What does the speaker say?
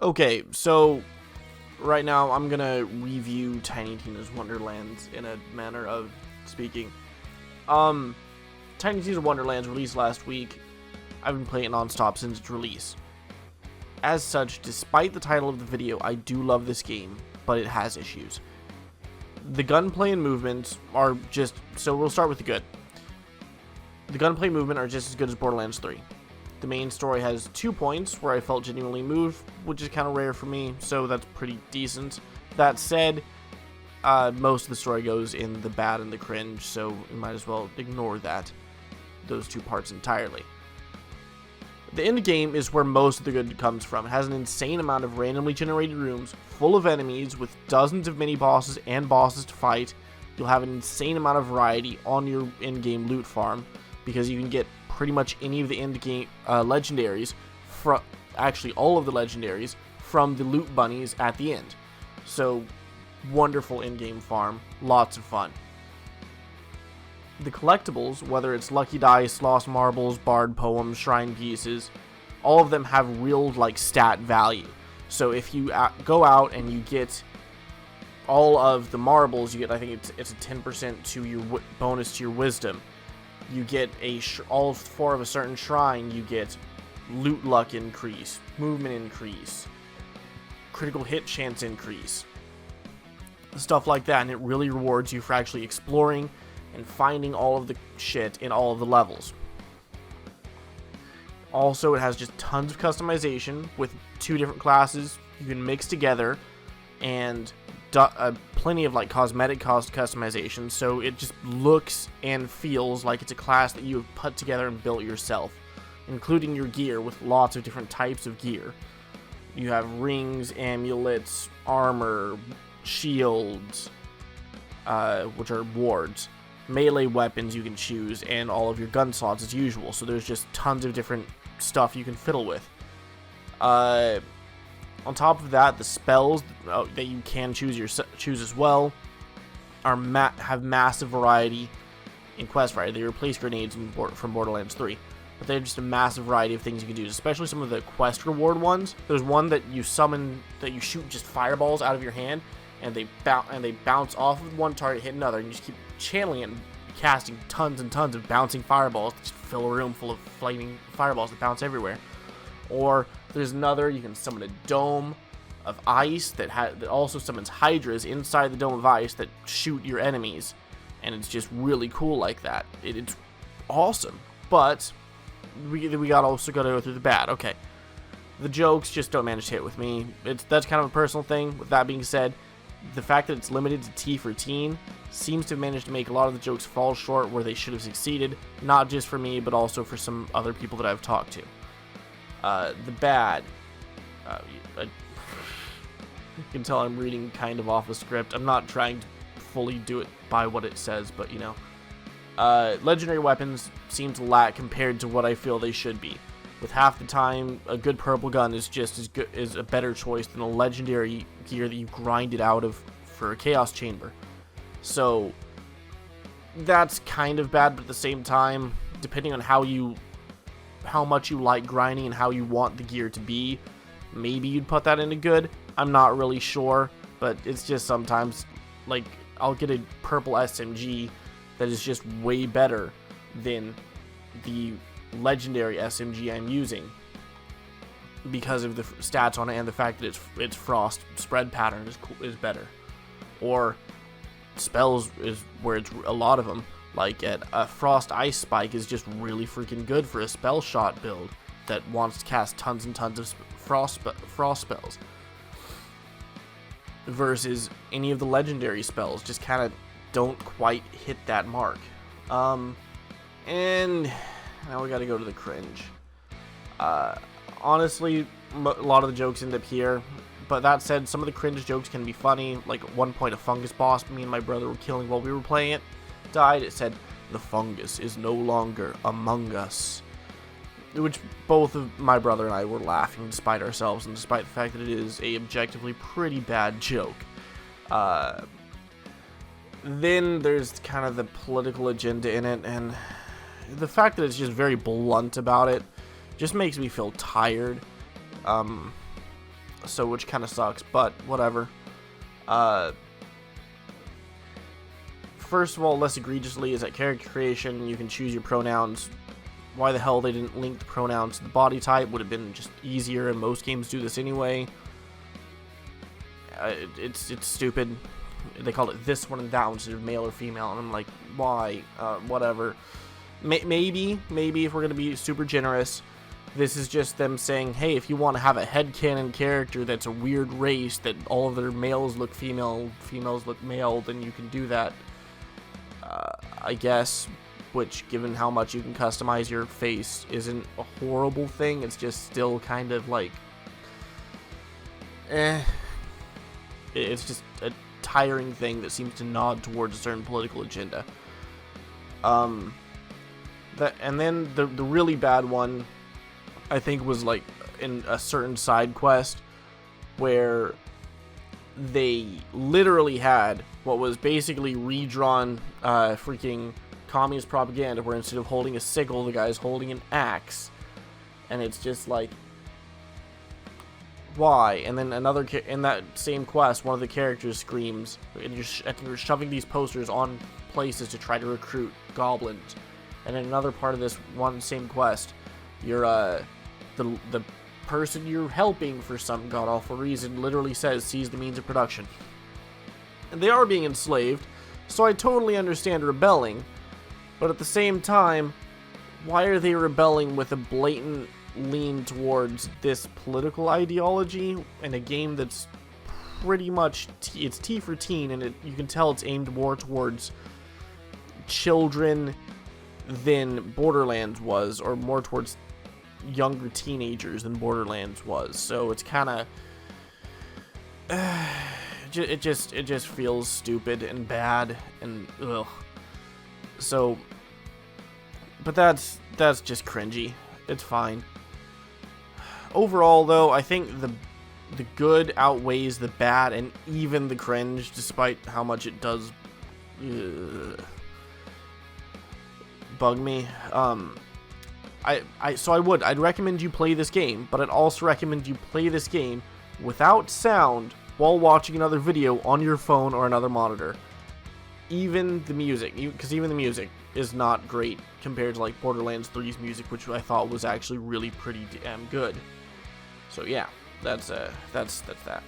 Okay, so right now I'm gonna review Tiny Tina's Wonderlands in a manner of speaking. Tiny Tina's Wonderlands released last week. I've been playing it non-stop since its release. As such, despite the title of the video, I do love this game, but it has issues. The gunplay and movements are just... So we'll start with the good. The gunplay and movement are just as good as Borderlands 3. The main story has 2 points where I felt genuinely moved, which is kind of rare for me, so that's pretty decent. That said, most of the story goes in the bad and the cringe, so you might as well ignore those 2 parts entirely. The end game is where most of the good comes from. It has an insane amount of randomly generated rooms full of enemies with dozens of mini-bosses and bosses to fight. You'll have an insane amount of variety on your in-game loot farm because you can get pretty much any of the in-game legendaries, actually all of the legendaries, from the loot bunnies at the end. So, wonderful in-game farm, lots of fun. The collectibles, whether it's Lucky Dice, Lost Marbles, Bard Poems, Shrine Pieces, all of them have real, stat value. So if you go out and you get all of the marbles, you get, I think it's a 10% to your bonus to your wisdom. You get all 4 of a certain shrine, you get loot luck increase, movement increase, critical hit chance increase, stuff like that, and it really rewards you for actually exploring and finding all of the shit in all of the levels. Also, it has just tons of customization with 2 different classes you can mix together, and plenty of cosmetic customization, so it just looks and feels like it's a class that you have put together and built yourself, including your gear with lots of different types of gear. You have rings, amulets, armor, shields, which are wards, melee weapons you can choose, and all of your gun slots as usual, so there's just tons of different stuff you can fiddle with. On top of that, the spells that you can choose as well have massive variety in quest variety. They replace grenades from Borderlands 3, but they're just a massive variety of things you can do, especially some of the quest reward ones. There's one that you summon, that you shoot just fireballs out of your hand, and they bounce off of one target, hit another, and you just keep channeling it and casting tons and tons of bouncing fireballs to just fill a room full of flaming fireballs that bounce everywhere. Or there's another, you can summon a dome of ice that also summons hydras inside the dome of ice that shoot your enemies, and it's just really cool like that. It's awesome, but we also got to go through the bad. Okay, the jokes just don't manage to hit with me. That's kind of a personal thing. With that being said, the fact that it's limited to T for teen seems to have managed to make a lot of the jokes fall short where they should have succeeded, not just for me, but also for some other people that I've talked to. The bad. You can tell I'm reading kind of off the script. I'm not trying to fully do it by what it says, but legendary weapons seem to lack compared to what I feel they should be. With half the time, a good purple gun is just as good, is a better choice than a legendary gear that you grinded out of for a chaos chamber. So that's kind of bad, but at the same time, depending on how much you like grinding and how you want the gear to be, maybe you'd put that into good. I'm not really sure, but it's just sometimes, I'll get a purple SMG that is just way better than the legendary SMG I'm using because of the stats on it and the fact that its frost spread pattern is better. Or spells is where it's a lot of them. A frost ice spike is just really freaking good for a spell shot build that wants to cast tons and tons of frost spells, versus any of the legendary spells just kind of don't quite hit that mark. And now we gotta go to the cringe. Honestly, a lot of the jokes end up here, but that said, some of the cringe jokes can be funny. At one point, a fungus boss me and my brother were killing while we were playing it died. It said, "The fungus is no longer among us," which both of my brother and I were laughing despite ourselves and despite the fact that it is a objectively pretty bad joke. Then there's kind of the political agenda in it, and the fact that it's just very blunt about it just makes me feel tired. so which kind of sucks, but whatever. First of all, less egregiously is that character creation, you can choose your pronouns. Why the hell they didn't link the pronouns to the body type would have been just easier, and most games do this anyway. It's stupid. They called it this one and that one instead of male or female, and I'm like, why? Whatever. Maybe if we're gonna be super generous, this is just them saying, hey, if you want to have a headcanon character that's a weird race, that all of their males look female, females look male, then you can do that. I guess, which, given how much you can customize your face, isn't a horrible thing. It's just still kind of like, it's just a tiring thing that seems to nod towards a certain political agenda. And then the really bad one, I think, was like in a certain side quest where they literally had what was basically redrawn freaking communist propaganda, where instead of holding a sickle, the guy's holding an axe, and it's just like, why? And then another in that same quest, one of the characters screams, and you're shoving these posters on places to try to recruit goblins. And in another part of this one same quest, you're the person you're helping for some god-awful reason literally says, seize the means of production. And they are being enslaved, so I totally understand rebelling, but at the same time, why are they rebelling with a blatant lean towards this political ideology in a game that's pretty much, it's T for teen, and you can tell it's aimed more towards children than Borderlands was, or more towards younger teenagers than Borderlands was. So it's kind of it just feels stupid and bad and ugh. So, but that's just cringy. It's fine. Overall, though, I think the good outweighs the bad and even the cringe, despite how much it does bug me. I'd recommend you play this game, but I'd also recommend you play this game without sound while watching another video on your phone or another monitor. Even the music, because even the music is not great compared to like Borderlands 3's music, which I thought was actually really pretty damn good. So yeah, that's that.